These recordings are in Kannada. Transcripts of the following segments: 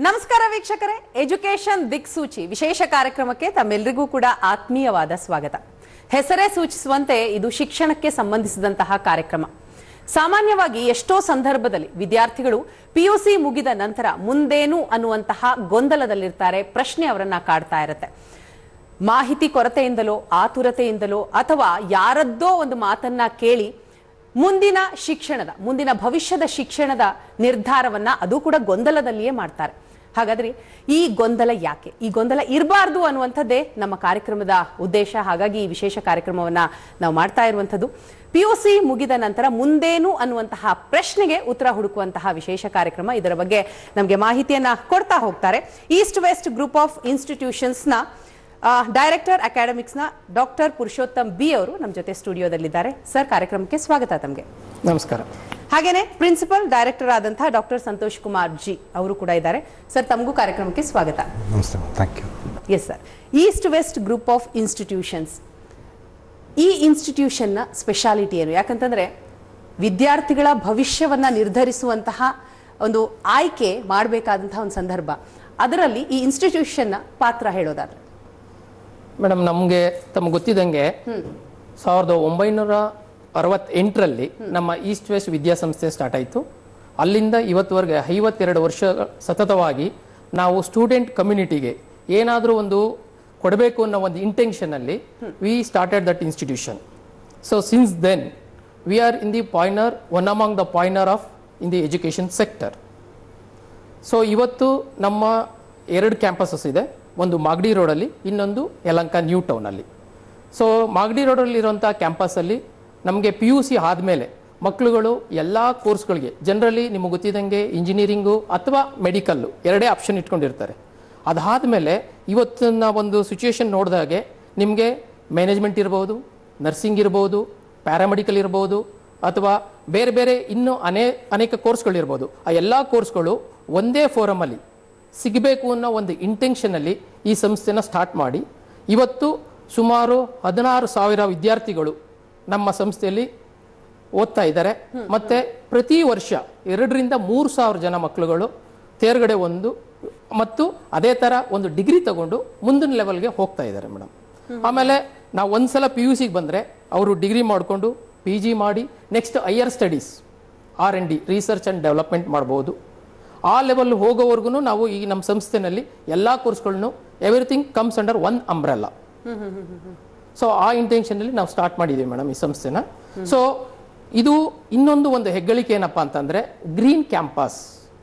ನಮಸ್ಕಾರ ವೀಕ್ಷಕರೇ, ಎಜುಕೇಶನ್ ದಿಕ್ಸೂಚಿ ವಿಶೇಷ ಕಾರ್ಯಕ್ರಮಕ್ಕೆ ತಮ್ಮೆಲ್ಲರಿಗೂ ಕೂಡ ಆತ್ಮೀಯವಾದ ಸ್ವಾಗತ. ಹೆಸರೇ ಸೂಚಿಸುವಂತೆ ಇದು ಶಿಕ್ಷಣಕ್ಕೆ ಸಂಬಂಧಿಸಿದಂತಹ ಕಾರ್ಯಕ್ರಮ. ಸಾಮಾನ್ಯವಾಗಿ ಎಷ್ಟೋ ಸಂದರ್ಭದಲ್ಲಿ ವಿದ್ಯಾರ್ಥಿಗಳು ಪಿಯುಸಿ ಮುಗಿದ ನಂತರ ಮುಂದೇನು ಅನ್ನುವಂತಹ ಗೊಂದಲದಲ್ಲಿರ್ತಾರೆ. ಪ್ರಶ್ನೆ ಅವರನ್ನ ಕಾಡ್ತಾ ಇರುತ್ತೆ. ಮಾಹಿತಿ ಕೊರತೆಯಿಂದಲೋ ಆತುರತೆಯಿಂದಲೋ ಅಥವಾ ಯಾರದ್ದೋ ಒಂದು ಮಾತನ್ನ ಕೇಳಿ ಮುಂದಿನ ಭವಿಷ್ಯದ ಶಿಕ್ಷಣದ ನಿರ್ಧಾರವನ್ನ ಅದು ಕೂಡ ಗೊಂದಲದಲ್ಲಿಯೇ ಮಾಡ್ತಾರೆ. ಹಾಗಾದ್ರೆ ಈ ಗೊಂದಲ ಯಾಕೆ? ಈ ಗೊಂದಲ ಇರಬಾರ್ದು ಅನ್ನುವಂಥದ್ದೇ ನಮ್ಮ ಕಾರ್ಯಕ್ರಮದ ಉದ್ದೇಶ. ಹಾಗಾಗಿ ಈ ವಿಶೇಷ ಕಾರ್ಯಕ್ರಮವನ್ನ ನಾವು ಮಾಡ್ತಾ ಇರುವಂಥದ್ದು ಪಿಯುಸಿ ಮುಗಿದ ನಂತರ ಮುಂದೇನು ಅನ್ನುವಂತಹ ಪ್ರಶ್ನೆಗೆ ಉತ್ತರ ಹುಡುಕುವಂತಹ ವಿಶೇಷ ಕಾರ್ಯಕ್ರಮ. ಇದರ ಬಗ್ಗೆ ನಮಗೆ ಮಾಹಿತಿಯನ್ನ ಕೊಡ್ತಾ ಹೋಗ್ತಾರೆ East West Group of Institutions ನ ಡೈರೆಕ್ಟರ್ ಅಕಾಡೆಮಿಕ್ಸ್ ನ ಡಾಕ್ಟರ್ ಪುರುಷೋತ್ತಮ್ ಬಿ ಅವರು ನಮ್ಮ ಜೊತೆ ಸ್ಟುಡಿಯೋದಲ್ಲಿದ್ದಾರೆ. ಸರ್, ಕಾರ್ಯಕ್ರಮಕ್ಕೆ ಸ್ವಾಗತ. ತಮಗೆ ನಮಸ್ಕಾರ. ಹಾಗೇನೆ ಪ್ರಿನ್ಸಿಪಲ್ ಡೈರೆಕ್ಟರ್ ಆದಂತಹ ಡಾಕ್ಟರ್ ಸಂತೋಷ್ ಕುಮಾರ್ ಜಿ ಅವರು ಕೂಡ ಇದ್ದಾರೆ. ಸರ್, ತಮಗೂ ಕಾರ್ಯಕ್ರಮಕ್ಕೆ ಸ್ವಾಗತ. ನಮಸ್ತೆ. Thank you. Yes sir, East West Group of Institutions, ಈ ಇನ್ಸ್ಟಿಟ್ಯೂಷನ್ ನ ಸ್ಪೆಷಾಲಿಟಿ ಏನು? ಯಾಕಂತಂದ್ರೆ ವಿದ್ಯಾರ್ಥಿಗಳ ಭವಿಷ್ಯವನ್ನ ನಿರ್ಧರಿಸುವಂತಹ ಒಂದು ಆಯ್ಕೆ ಮಾಡಬೇಕಾದಂತಹ ಒಂದು ಸಂದರ್ಭ, ಅದರಲ್ಲಿ ಈ ಇನ್ಸ್ಟಿಟ್ಯೂಷನ್ ನ ಪಾತ್ರ ಹೇಳೋದಾದ್ರೆ. ಮೇಡಮ್, ನಮಗೆ ತಮಗೆ ಗೊತ್ತಿದ್ದಂಗೆ 1968ರಲ್ಲಿ ನಮ್ಮ ಈಸ್ಟ್ ವೆಸ್ಟ್ ವಿದ್ಯಾಸಂಸ್ಥೆ ಸ್ಟಾರ್ಟ್ ಆಯಿತು. ಅಲ್ಲಿಂದ ಇವತ್ತುವರೆಗೆ 52 ವರ್ಷ ಸತತವಾಗಿ ನಾವು ಸ್ಟೂಡೆಂಟ್ ಕಮ್ಯುನಿಟಿಗೆ ಏನಾದರೂ ಒಂದು ಕೊಡಬೇಕು ಅನ್ನೋ ಒಂದು ಇಂಟೆನ್ಷನಲ್ಲಿ we started that institution. So since then we are in the pioneer, one among the pioneer of in the education sector. So ಇವತ್ತು ನಮ್ಮ 2 ಕ್ಯಾಂಪಸಸ್ ಇದೆ. ಒಂದು ಮಾಗಡಿ ರೋಡಲ್ಲಿ, ಇನ್ನೊಂದು ಯಲಹಂಕ ನ್ಯೂ ಟೌನಲ್ಲಿ. ಸೊ ಮಾಗಡಿ ರೋಡಲ್ಲಿ ಇರುವಂಥ ಕ್ಯಾಂಪಸಲ್ಲಿ ನಮಗೆ PUC ಆದಮೇಲೆ ಮಕ್ಕಳುಗಳು ಎಲ್ಲ ಕೋರ್ಸ್ಗಳಿಗೆ ಜನರಲಿ ನಿಮಗೆ ಗೊತ್ತಿದ್ದಂಗೆ ಇಂಜಿನಿಯರಿಂಗು ಅಥವಾ ಮೆಡಿಕಲ್ಲು ಎರಡೇ ಆಪ್ಷನ್ ಇಟ್ಕೊಂಡಿರ್ತಾರೆ. ಅದಾದಮೇಲೆ ಇವತ್ತಿನ ಒಂದು ಸಿಚುವೇಶನ್ ನೋಡಿದಾಗೆ ನಿಮಗೆ ಮ್ಯಾನೇಜ್ಮೆಂಟ್ ಇರ್ಬೋದು, ನರ್ಸಿಂಗ್ ಇರ್ಬೋದು, ಪ್ಯಾರಾಮೆಡಿಕಲ್ ಇರ್ಬೋದು, ಅಥವಾ ಬೇರೆ ಬೇರೆ ಇನ್ನೂ ಅನೇಕ ಕೋರ್ಸ್ಗಳಿರ್ಬೋದು. ಆ ಎಲ್ಲ ಕೋರ್ಸ್ಗಳು ಒಂದೇ ಫೋರಮಲ್ಲಿ ಸಿಗಬೇಕು ಅನ್ನೋ ಒಂದು ಇಂಟೆನ್ಷನಲ್ಲಿ ಈ ಸಂಸ್ಥೆನ ಸ್ಟಾರ್ಟ್ ಮಾಡಿ ಇವತ್ತು ಸುಮಾರು 16,000 ವಿದ್ಯಾರ್ಥಿಗಳು ನಮ್ಮ ಸಂಸ್ಥೆಯಲ್ಲಿ ಓದ್ತಾ ಇದ್ದಾರೆ. ಮತ್ತೆ ಪ್ರತಿ ವರ್ಷ 2,000-3,000 ಜನ ಮಕ್ಕಳುಗಳು ತೇರ್ಗಡೆ ಮತ್ತು ಅದೇ ಥರ ಒಂದು ಡಿಗ್ರಿ ತಗೊಂಡು ಮುಂದಿನ ಲೆವೆಲ್ಗೆ ಹೋಗ್ತಾ ಇದ್ದಾರೆ ಮೇಡಮ್. ಆಮೇಲೆ ನಾವು ಒಂದ್ಸಲ PUCಗೆ ಬಂದರೆ ಅವರು ಡಿಗ್ರಿ ಮಾಡಿಕೊಂಡು PG ಮಾಡಿ next higher studies R&D research and development ಮಾಡ್ಬೋದು. ಆ ಲೆವೆಲ್ ಹೋಗೋವರೆಗೂ ನಾವು ಈ ನಮ್ಮ ಸಂಸ್ಥೆನಲ್ಲಿ ಎಲ್ಲ ಕೋರ್ಸ್ಗಳನ್ನು everything comes under one umbrella. So ಆ ಇಂಟೆನ್ಷನಲ್ಲಿ ನಾವು ಸ್ಟಾರ್ಟ್ ಮಾಡಿದ್ದೀವಿ ಮೇಡಮ್ ಈ ಸಂಸ್ಥೆನ. ಸೊ ಇದು ಇನ್ನೊಂದು ಒಂದು ಹೆಗ್ಗಳಿಕೆ ಏನಪ್ಪಾ ಅಂತಂದ್ರೆ ಗ್ರೀನ್ ಕ್ಯಾಂಪಸ್.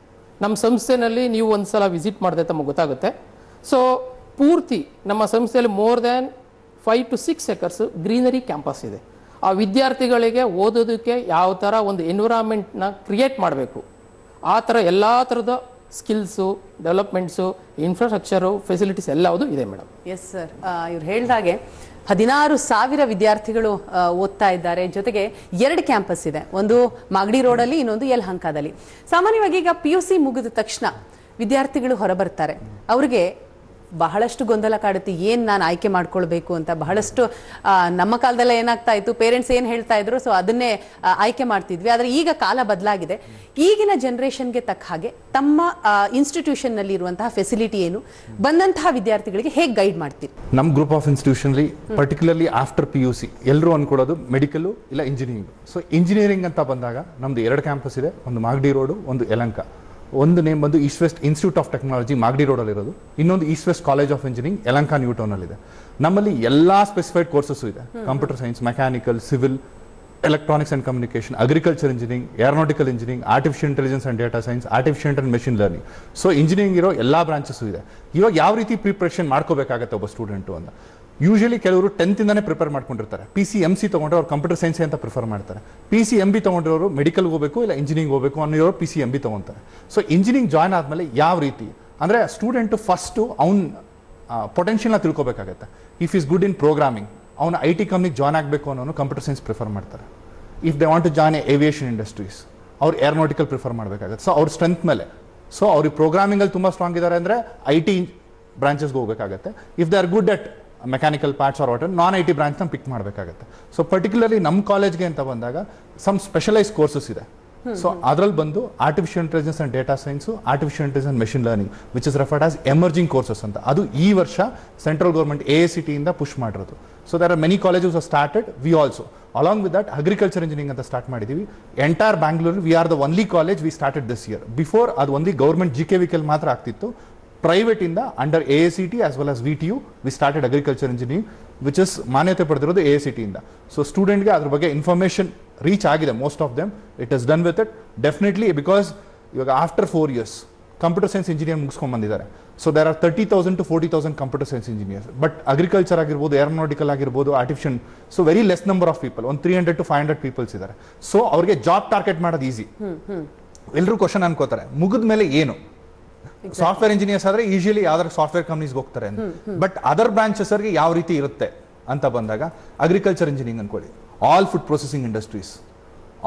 ನಮ್ಮ ಸಂಸ್ಥೆನಲ್ಲಿ ನೀವು ಒಂದ್ಸಲ ವಿಸಿಟ್ ಮಾಡಿದ್ರೆ ತಮಗೆ ಗೊತ್ತಾಗುತ್ತೆ. ಸೊ ಪೂರ್ತಿ ನಮ್ಮ ಸಂಸ್ಥೆಯಲ್ಲಿ more than 5 to 6 acres greenery campus ಇದೆ. ಆ ವಿದ್ಯಾರ್ಥಿಗಳಿಗೆ ಓದೋದಕ್ಕೆ ಯಾವ ಥರ ಒಂದು ಎನ್ವಿರಾನ್ಮೆಂಟ್ನ ಕ್ರಿಯೇಟ್ ಮಾಡಬೇಕು, ಆ ಥರ ಎಲ್ಲ ಥರದ ಸ್ಕಿಲ್ಸು, ಡೆವಲಪ್ಮೆಂಟ್ಸು, ಇನ್ಫ್ರಾಸ್ಟ್ರಕ್ಚರು, ಫೆಸಿಲಿಟೀಸ್ ಎಲ್ಲವುದು ಇದೆ ಮೇಡಮ್. ಎಸ್ ಸರ್, ಇವ್ರು ಹೇಳಿದಾಗೆ 16,000 ವಿದ್ಯಾರ್ಥಿಗಳು ಓದ್ತಾ ಇದ್ದಾರೆ. ಜೊತೆಗೆ 2 ಕ್ಯಾಂಪಸ್ ಇದೆ, ಒಂದು ಮಾಗಡಿ ರೋಡಲ್ಲಿ, ಇನ್ನೊಂದು ಯಲಹಂಕದಲ್ಲಿ. ಸಾಮಾನ್ಯವಾಗಿ ಈಗ PUC ಮುಗಿದ ತಕ್ಷಣ ವಿದ್ಯಾರ್ಥಿಗಳು ಹೊರಬರ್ತಾರೆ. ಅವ್ರಿಗೆ ಬಹಳಷ್ಟು ಗೊಂದಲ ಕಾಡುತ್ತೆ, ಏನ್ ನಾನು ಆಯ್ಕೆ ಮಾಡ್ಕೊಳ್ಬೇಕು ಅಂತ. ಬಹಳಷ್ಟು ನಮ್ಮ ಕಾಲದಲ್ಲ ಏನಾಗ್ತಾ ಇತ್ತು, ಪೇರೆಂಟ್ಸ್ ಏನ್ ಹೇಳ್ತಾ ಇದ್ರು ಸೊ ಅದನ್ನೇ ಆಯ್ಕೆ ಮಾಡ್ತಿದ್ವಿ. ಆದ್ರೆ ಈಗ ಕಾಲ ಬದಲಾಗಿದೆ. ಈಗಿನ ಜನರೇಷನ್ಗೆ ತಕ್ಕ ಹಾಗೆ ತಮ್ಮ ಇನ್ಸ್ಟಿಟ್ಯೂಷನ್ ನಲ್ಲಿ ಇರುವಂತಹ ಫೆಸಿಲಿಟಿ ಏನು, ಬಂದಂತಹ ವಿದ್ಯಾರ್ಥಿಗಳಿಗೆ ಹೇಗೆ ಗೈಡ್ ಮಾಡ್ತೀರಿ? ನಮ್ಮ group of institution particularly after PUC ಎಲ್ಲರೂ ಅನ್ಕೊಳ್ಳೋದು ಮೆಡಿಕಲ್ ಇಲ್ಲ ಇಂಜಿನಿಯರಿಂಗ್. ಸೊ ಇಂಜಿನಿಯರಿಂಗ್ ಅಂತ ಬಂದಾಗ ನಮ್ದು 2 ಕ್ಯಾಂಪಸ್ ಇದೆ, ಒಂದು ಮಾಗಡಿ ರೋಡು, ಒಂದು ಯಲಹಂಕ. ಒಂದು ನೇಮ್ ಬಂದು East West Institute of Technology Magadi ರೋಡಲ್ಲಿ ಇರೋದು, ಇನ್ನೊಂದು East West College of Engineering Yelahanka New Town ಇದೆ. ನಮ್ಮಲ್ಲಿ ಎಲ್ಲಾ ಸ್ಪೆಸಿಫೈಡ್ ಕೋರ್ಸಸ್ ಇದೆ. Computer science, mechanical, civil, electronics and communication, agriculture engineering, aeronautical engineering, artificial intelligence and data science, artificial and machine learning. So engineering ಇರೋ ಎಲ್ಲಾ ಬ್ರಾಂಚಸ್ ಇದೆ. ಇವಾಗ ಯಾವ ರೀತಿ ಪ್ರಿಪರೇಷನ್ ಮಾಡ್ಕೋಬೇಕಾಗತ್ತೆ ಒಬ್ಬ ಸ್ಟೂಡೆಂಟು ಅಂತ, ಯೂಶಲಿ ಕೆಲವರು 10th ಇಂದಾನೆ ಪ್ರಿಪೇರ್ ಮಾಡ್ಕೊಂಡಿರ್ತಾರೆ. PCMC ತಗೊಂಡ್ರೆ ಅವ್ರು ಕಂಪ್ಯೂಟರ್ ಸೈನ್ಸ್ ಅಂತ ಪ್ರಿಫರ್ ಮಾಡ್ತಾರೆ. PCMB ತಗೊಂಡ್ರವರು ಮೆಡಿಕಲ್ ಹೋಗಬೇಕು ಇಲ್ಲ ಇಂಜಿನಿಯರಿಂಗ್ ಹೋಗಬೇಕು ಅನ್ನೋರು PCMB ತಗೊಂತಾರೆ. ಸೊ ಇಂಜಿನಿಯರಿಂಗ್ ಜಾಯ್ನ್ ಆದ್ಮೇಲೆ ಯಾವ ರೀತಿ ಅಂದ್ರೆ ಸ್ಟೂಡೆಂಟ್ ಫಸ್ಟ್ ಅವ್ನ ಪೊಟೆನ್ಷಿಯಲ್ನ ತಿಳ್ಕೊಬೇಕಾಗತ್ತೆ. If he's good in programming, ಅವ್ನು IT ಕಂಪ್ನಿಗೆ ಜಾಯ್ನ್ ಆಗಬೇಕು ಅನ್ನೋನು ಕಂಪ್ಯೂಟರ್ ಸೈನ್ಸ್ ಪ್ರಿಫರ್ ಮಾಡ್ತಾರೆ. If they want to join aviation industries, ಅವ್ರು ಏರೋನಾಟಿಕಲ್ ಪ್ರಿಫರ್ ಮಾಡಬೇಕಾಗುತ್ತೆ. ಸೊ ಅವ್ರ ಸ್ಟ್ರೆಂತ್ ಮೇಲೆ, ಸೊ ಅವ್ರಿಗೆ ಪ್ರೋಗ್ರಾಮಿಂಗ್ ಅಲ್ಲಿ ತುಂಬಾ ಸ್ಟ್ರಾಂಗ್ ಇದ್ದಾರೆ ಅಂದ್ರೆ IT ಬ್ರಾಂಚಸ್ಗೆ ಹೋಗಬೇಕಾಗತ್ತೆ. If they are good at mechanical parts or what non IT ಬ್ರಾಂಚ್ನ ಪಿಕ್ ಮಾಡಬೇಕಾಗುತ್ತೆ. ಸೊ ಪರ್ಟಿಕ್ಯುಲರ್ಲಿ ನಮ್ಮ ಕಾಲೇಜ್ಗೆ ಅಂತ ಬಂದಾಗ ಸಮ್ ಸ್ಪೆಷಲೈಸ್ ಕೋರ್ಸಸ್ ಇದೆ. ಸೊ ಅದ್ರಲ್ಲಿ ಬಂದು artificial intelligence and data science, artificial intelligence and machine learning which is referred as emerging courses ಅಂತ. ಅದು ಈ ವರ್ಷ ಸೆಂಟ್ರಲ್ ಗೌರ್ಮೆಂಟ್ AICT ಇಂದ ಪುಷ್ ಮಾಡಿರೋದು. So there are many colleges are started. We also along with that agriculture engineering ಅಂತ ಸ್ಟಾರ್ಟ್ ಮಾಡಿದೀವಿ. Entire Bangalore we are the only college we started this year. Before ಅದು ಓನ್ಲಿ ಗೌರ್ಮೆಂಟ್ GKVK ಮಾತ್ರ ಆಗ್ತಿತ್ತು. ಪ್ರೈವೇಟ್ ಇಂದ under AICT as well as VTU we started agriculture engineering which is ಮಾನ್ಯತೆ ಪಡೆದಿರೋದು AICT ಇಂದ. ಸೊ ಸ್ಟೂಡೆಂಟ್ಗೆ ಅದ್ರ ಬಗ್ಗೆ ಇನ್ಫಾರ್ಮೇಶನ್ ರೀಚ್ ಆಗಿದೆ. Most of them it is done with it definitely because ಇವಾಗ after 4 years computer science engineer ಮುಗಿಸ್ಕೊಂಡು ಬಂದಿದ್ದಾರೆ. So there are 30,000 to 40,000 computer science engineers. But agriculture ಆಗಿರ್ಬೋದು, ಏರೋನಾಟಿಕಲ್ ಆಗಿರ್ಬೋದು, artificial, so very less number of people, ಒಂದು 300 to 500 ಪೀಪಲ್ಸ್ ಇದ್ದಾರೆ. ಸೊ ಅವ್ರಿಗೆ ಜಾಬ್ ಟಾರ್ಗೆಟ್ ಮಾಡೋದು ಈಸಿ. ಎಲ್ಲರೂ ಕ್ವಶನ್ ಅನ್ಕೋತಾರೆ, ಮುಗಿದ ಮೇಲೆ ಏನು? ಸಾಫ್ಟ್ವೇರ್ ಇಂಜಿನಿಯರ್ಸ್ ಆದ್ರೆ ಯೂಶಲಿ ಯಾವ್ದಾದ್ರು ಸಾಫ್ಟ್ವೇರ್ ಕಂಪ್ನೀಸ್ಗೆ ಹೋಗ್ತಾರೆ ಅಂತ. ಬಟ್ ಅದರ್ ಬ್ರಾಂಚಸ್ ಅವ್ರಿಗೆ ಯಾವ ರೀತಿ ಇರುತ್ತೆ ಅಂತ ಬಂದಾಗ ಅಗ್ರಿಕಲ್ಚರ್ ಇಂಜಿನಿಯರಿಂಗ್ ಅನ್ಕೊಳ್ಳಿ, all food processing industries,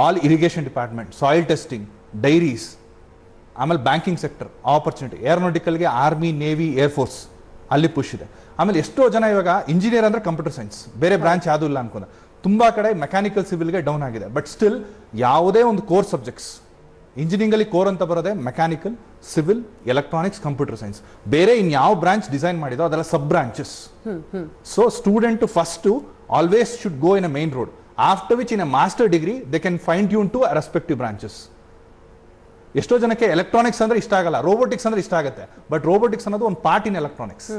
all irrigation department, soil testing, dairies, ಆಮೇಲೆ ಬ್ಯಾಂಕಿಂಗ್ ಸೆಕ್ಟರ್ ಆಪರ್ಚುನಿಟಿ, ಏರೋನಾಟಿಕಲ್ಗೆ ಆರ್ಮಿ, ನೇವಿ, ಏರ್ಫೋರ್ಸ್ ಅಲ್ಲಿ ಪುಷ್ ಇದೆ. ಆಮೇಲೆ ಎಷ್ಟೋ ಜನ ಇವಾಗ ಇಂಜಿನಿಯರ್ ಅಂದ್ರೆ ಕಂಪ್ಯೂಟರ್ ಸೈನ್ಸ್, ಬೇರೆ ಬ್ರಾಂಚ್ ಯಾವುದು ಇಲ್ಲ ಅನ್ಕೊಂಡ. ತುಂಬಾ ಕಡೆ ಮೆಕ್ಯಾನಿಕಲ್ ಸಿವಿಲ್ಗೆ ಡೌನ್ ಆಗಿದೆ. ಬಟ್ ಸ್ಟಿಲ್ ಯಾವುದೇ ಒಂದು ಕೋರ್ ಸಬ್ಜೆಕ್ಟ್ಸ್ ಇಂಜಿನಿಯರಿಂಗ್ ಅಲ್ಲಿ ಕೋರ್ ಅಂತ ಬರೋದೆ mechanical, civil, electronics, computer science. ಬೇರೆ ಇನ್ಯಾವ ಬ್ರಾಂಚ್ ಡಿಸೈನ್ ಮಾಡಿದೋ ಅದೆಲ್ಲ sub branches. So student first always should go in a main road, after which in a master degree they can fine tune to respective branches. ಎಷ್ಟೋ ಜನಕ್ಕೆ ಎಲೆಕ್ಟ್ರಾನಿಕ್ಸ್ ಅಂದ್ರೆ ಇಷ್ಟ ಆಗಲ್ಲ, ರೋಬೋಟಿಕ್ಸ್ ಅಂದ್ರೆ ಇಷ್ಟ ಆಗುತ್ತೆ. ಬಟ್ ರೋಬೋಟಿಕ್ಸ್ ಅನ್ನೋದು ಒಂದು ಪಾರ್ಟ್ ಇನ್ ಎಲೆಕ್ಟ್ರಾನಿಕ್ಸ್.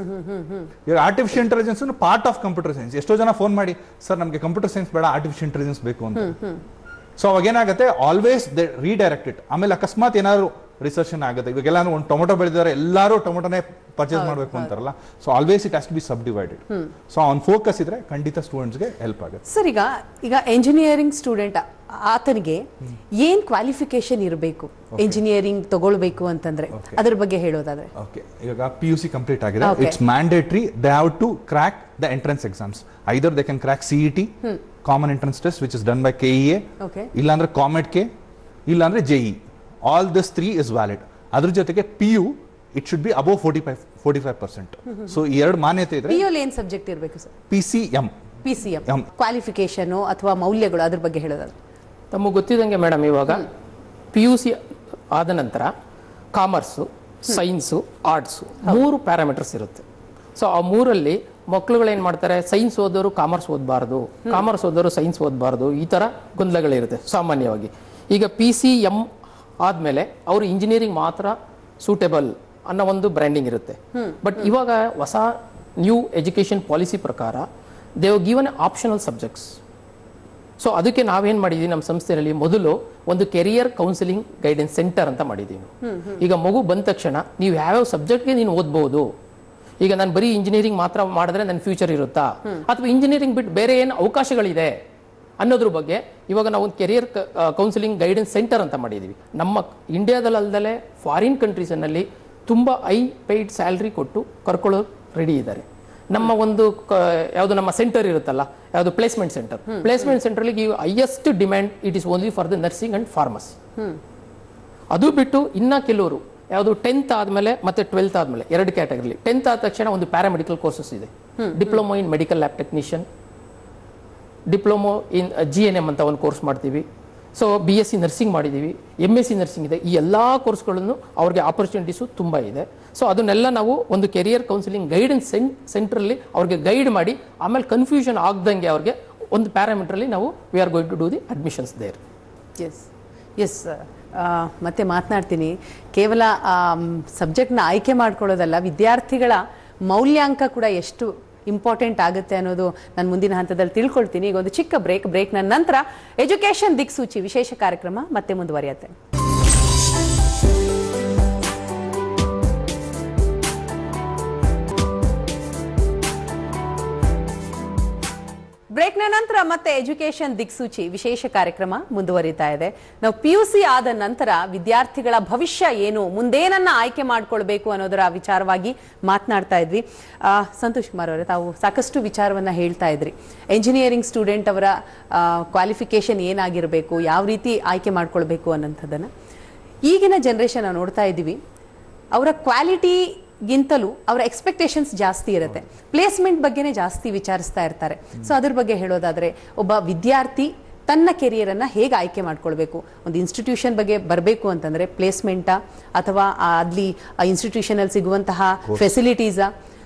ಇವಾಗ artificial intelligence part of computer science. ಎಷ್ಟೋ ಜನ ಫೋನ್ ಮಾಡಿ, ಸರ್ ನಮಗೆ ಕಂಪ್ಯೂಟರ್ ಸೈನ್ಸ್ ಬೇಡ, ಆರ್ಟಿಫಿಷಿಯಲ್ ಇಂಟೆಲಿಜೆನ್ಸ್ ಬೇಕು ಅಂತ. ಸೊ ಅವಾಗ ಏನಾಗುತ್ತೆ, ಆಲ್ವೇಸ್ ದೇ ರೀಡೈರೆಕ್ಟ್ ಇಟ್. ಆಮೇಲೆ ಅಕಸ್ಮಾತ್ ಏನಾದ್ರು ರಿಸರ್ಚ್ ಆಗುತ್ತೆ, ಇವಾಗೆಲ್ಲ ಒಂದು ಟೊಮೊಟೊ ಬೆಳೆದಿದ್ದಾರೆ, ಎಲ್ಲರೂ ಟೊಮೊಟೊನೇ ಪರ್ಚೇಸ್ ಮಾಡಬೇಕು ಅಂತಾರಲ್ಲ. So always it has to be sub divided. So ಅವ್ನ್ ಫೋಕಸ್ ಇದ್ರೆ ಖಂಡಿತ ಸ್ಟೂಡೆಂಟ್ಸ್ಗೆ ಹೆಲ್ಪ್ ಆಗುತ್ತೆ. ಸರ್, ಈಗ ಎಂಜಿನಿಯರಿಂಗ್ ಸ್ಟೂಡೆಂಟ್ ಆತನಿಗೆ ಏನ್ ಕ್ವಾಲಿಫಿಕೇಶನ್ ಇರಬೇಕು ಇಂಜಿನಿಯರಿಂಗ್ ತಗೊಳ್ಬೇಕು ಅಂತಂದ್ರೆ, ಅದ್ರ ಬಗ್ಗೆ ಹೇಳೋದಾದ್ರೆ? ಓಕೆ, ಇವಾಗ PUC ಕಂಪ್ಲೀಟ್ ಆಗಿದೆ. It's mandatory they have to crack the entrance exams. Either they can crack CET, common entrance test which is done by KEA, ಇಲ್ಲಾಂದ್ರೆ COMET K, ಇಲ್ಲಾಂದ್ರೆ JEE. All this 3 is valid. ಅದ್ರ ಜೊತೆಗೆ PU it should be above 45%. So ಈ ಎರಡು ಮಾನ್ಯತೆ ಇದ್ರೆ. PU ಏನ್ ಸಬ್ಜೆಕ್ಟ್ ಇರಬೇಕು ಸರ್? PCM ಕ್ವಾಲಿಫಿಕೇಶನ್ ಅಥವಾ ಮೌಲ್ಯಗಳು, ಅದ್ರ ಬಗ್ಗೆ ಹೇಳೋದಾದ್ರೆ? ತಮಗೆ ಗೊತ್ತಿದಂಗೆ ಮೇಡಮ್, ಇವಾಗ PUC ಆದ ನಂತರ ಕಾಮರ್ಸು, ಸೈನ್ಸು, ಆರ್ಟ್ಸು 3 ಪ್ಯಾರಾಮೀಟರ್ಸ್ ಇರುತ್ತೆ. ಸೊ ಆ 3ರಲ್ಲಿ ಮಕ್ಕಳುಗಳು ಏನು ಮಾಡ್ತಾರೆ, ಸೈನ್ಸ್ ಓದೋರು ಕಾಮರ್ಸ್ ಓದಬಾರ್ದು, ಕಾಮರ್ಸ್ ಓದೋರು ಸೈನ್ಸ್ ಓದಬಾರ್ದು, ಈ ಥರ ಗೊಂದಲಗಳಿರುತ್ತೆ ಸಾಮಾನ್ಯವಾಗಿ. ಈಗ PCM ಆದಮೇಲೆ ಅವರು ಇಂಜಿನಿಯರಿಂಗ್ ಮಾತ್ರ ಸೂಟೇಬಲ್ ಅನ್ನೋ ಒಂದು ಬ್ರ್ಯಾಂಡಿಂಗ್ ಇರುತ್ತೆ. ಬಟ್ ಇವಾಗ ಹೊಸ ನ್ಯೂ ಎಜುಕೇಷನ್ ಪಾಲಿಸಿ ಪ್ರಕಾರ they have given optional subjects. So ಅದಕ್ಕೆ ನಾವೇನು ಮಾಡಿದ್ದೀವಿ ನಮ್ಮ ಸಂಸ್ಥೆಯಲ್ಲಿ, ಮೊದಲು ಒಂದು ಕೆರಿಯರ್ ಕೌನ್ಸಿಲಿಂಗ್ ಗೈಡೆನ್ಸ್ ಸೆಂಟರ್ ಅಂತ ಮಾಡಿದ್ದೀವಿ. ಈಗ ಮಗು ಬಂದ ತಕ್ಷಣ ನೀವು ಯಾವ್ಯಾವ ಸಬ್ಜೆಕ್ಟ್ಗೆ ನೀನು ಓದ್ಬೋದು, ಈಗ ನಾನು ಬರೀ ಇಂಜಿನಿಯರಿಂಗ್ ಮಾತ್ರ ಮಾಡಿದ್ರೆ ನನ್ನ ಫ್ಯೂಚರ್ ಇರುತ್ತಾ, ಅಥವಾ ಇಂಜಿನಿಯರಿಂಗ್ ಬಿಟ್ಟು ಬೇರೆ ಏನು ಅವಕಾಶಗಳಿದೆ ಅನ್ನೋದ್ರ ಬಗ್ಗೆ ಇವಾಗ ನಾವು ಒಂದು ಕೆರಿಯರ್ ಕೌನ್ಸಿಲಿಂಗ್ ಗೈಡೆನ್ಸ್ ಸೆಂಟರ್ ಅಂತ ಮಾಡಿದ್ದೀವಿ. ನಮ್ಮ ಇಂಡಿಯಾದಲ್ಲದೆ ಫಾರಿನ್ ಕಂಟ್ರೀಸ್ನಲ್ಲಿ ತುಂಬ ಹೈ ಪೇಯ್ಡ್ ಸ್ಯಾಲ್ರಿ ಕೊಟ್ಟು ಕರ್ಕೊಳ್ಳೋ ರೆಡಿ ಇದ್ದಾರೆ. ನಮ್ಮ ಒಂದು ಯಾವುದು ನಮ್ಮ ಸೆಂಟರ್ ಇರುತ್ತಲ್ಲ, ಯಾವುದು ಪ್ಲೇಸ್ಮೆಂಟ್ ಸೆಂಟರ್ಗೆ highest demand it is only for the nursing and pharmacy. ಅದು ಬಿಟ್ಟು ಇನ್ನ ಕೆಲವರು ಯಾವುದು 10th ಆದಮೇಲೆ ಮತ್ತೆ 12th ಆದಮೇಲೆ 2 ಕ್ಯಾಟಗರಿ. 10th ಆದ ತಕ್ಷಣ ಒಂದು ಪ್ಯಾರಾಮೆಡಿಕಲ್ ಕೋರ್ಸಸ್ ಇದೆ, diploma in medical lab technician, diploma in GNM ಅಂತ ಒಂದು ಕೋರ್ಸ್ ಮಾಡ್ತೀವಿ. ಸೊ BSc ನರ್ಸಿಂಗ್ ಮಾಡಿದ್ದೀವಿ, MSc ನರ್ಸಿಂಗ್ ಇದೆ. ಈ ಎಲ್ಲ ಕೋರ್ಸ್ಗಳನ್ನು ಅವ್ರಿಗೆ ಆಪರ್ಚುನಿಟೀಸು ತುಂಬ ಇದೆ. ಸೊ ಅದನ್ನೆಲ್ಲ ನಾವು ಒಂದು ಕೆರಿಯರ್ ಕೌನ್ಸಿಲಿಂಗ್ ಗೈಡೆನ್ಸ್ ಸೆಂಟ್ರಲ್ಲಿ ಅವ್ರಿಗೆ ಗೈಡ್ ಮಾಡಿ, ಆಮೇಲೆ ಕನ್ಫ್ಯೂಷನ್ ಆಗ್ದಂಗೆ ಅವ್ರಿಗೆ ಒಂದು ಪ್ಯಾರಾಮೀಟ್ರಲ್ಲಿ ನಾವು we are going to do the admissions there. Yes ಮತ್ತೆ ಮಾತನಾಡ್ತೀನಿ. ಕೇವಲ ಸಬ್ಜೆಕ್ಟ್ನ ಆಯ್ಕೆ ಮಾಡ್ಕೊಳ್ಳೋದಲ್ಲ, ವಿದ್ಯಾರ್ಥಿಗಳ ಮೌಲ್ಯಾಂಕ ಕೂಡ ಎಷ್ಟು ಇಂಪಾರ್ಟೆಂಟ್ ಆಗುತ್ತೆ ಅನ್ನೋದು ನಾನು ಮುಂದಿನ ಹಂತದಲ್ಲಿ ತಿಳ್ಕೊಳ್ತೀನಿ. ಈಗ ಒಂದು ಚಿಕ್ಕ ಬ್ರೇಕ್ನ ನಂತರ ಎಜುಕೇಶನ್ ದಿಕ್ಸೂಚಿ ವಿಶೇಷ ಕಾರ್ಯಕ್ರಮ ಮತ್ತೆ ಮುಂದುವರಿಯುತ್ತೆ. ಬ್ರೇಕ್ನ ನಂತರ ಮತ್ತೆ ಎಜುಕೇಶನ್ ದಿಕ್ಸೂಚಿ ವಿಶೇಷ ಕಾರ್ಯಕ್ರಮ ಮುಂದುವರಿತಾ ಇದೆ. ನಾವು PUC ಆದ ನಂತರ ವಿದ್ಯಾರ್ಥಿಗಳ ಭವಿಷ್ಯ ಏನು, ಮುಂದೇನನ್ನ ಆಯ್ಕೆ ಮಾಡ್ಕೊಳ್ಬೇಕು ಅನ್ನೋದರ ವಿಚಾರವಾಗಿ ಮಾತನಾಡ್ತಾ ಇದ್ವಿ. ಸಂತೋಷ್ ಕುಮಾರ್ ಅವರೇ, ತಾವು ಸಾಕಷ್ಟು ವಿಚಾರವನ್ನ ಹೇಳ್ತಾ ಇದ್ರಿ. ಎಂಜಿನಿಯರಿಂಗ್ ಸ್ಟೂಡೆಂಟ್ ಅವರ ಕ್ವಾಲಿಫಿಕೇಶನ್ ಏನಾಗಿರಬೇಕು, ಯಾವ ರೀತಿ ಆಯ್ಕೆ ಮಾಡ್ಕೊಳ್ಬೇಕು ಅನ್ನೋಂಥದ್ದನ್ನ ಈಗಿನ ಜನರೇಷನ್ ನಾವು ನೋಡ್ತಾ ಇದ್ದೀವಿ. ಅವರ ಕ್ವಾಲಿಟಿಗಿಂತಲೂ ಅವರ ಎಕ್ಸ್ಪೆಕ್ಟೇಷನ್ಸ್ ಜಾಸ್ತಿ ಇರುತ್ತೆ. ಪ್ಲೇಸ್ಮೆಂಟ್ ಬಗ್ಗೆನೇ ಜಾಸ್ತಿ ವಿಚಾರಿಸ್ತಾ ಇರ್ತಾರೆ. ಸೊ ಅದ್ರ ಬಗ್ಗೆ ಹೇಳೋದಾದ್ರೆ, ಒಬ್ಬ ವಿದ್ಯಾರ್ಥಿ ತನ್ನ ಕೆರಿಯರನ್ನು ಹೇಗೆ ಆಯ್ಕೆ ಮಾಡ್ಕೊಳ್ಬೇಕು? ಒಂದು ಇನ್ಸ್ಟಿಟ್ಯೂಷನ್ ಬಗ್ಗೆ ಬರಬೇಕು ಅಂತಂದರೆ ಪ್ಲೇಸ್ಮೆಂಟಾ ಅಥವಾ ಅಲ್ಲಿ ಇನ್ಸ್ಟಿಟ್ಯೂಷನಲ್ಲಿ ಸಿಗುವಂತಹ ಫೆಸಿಲಿಟೀಸಾ,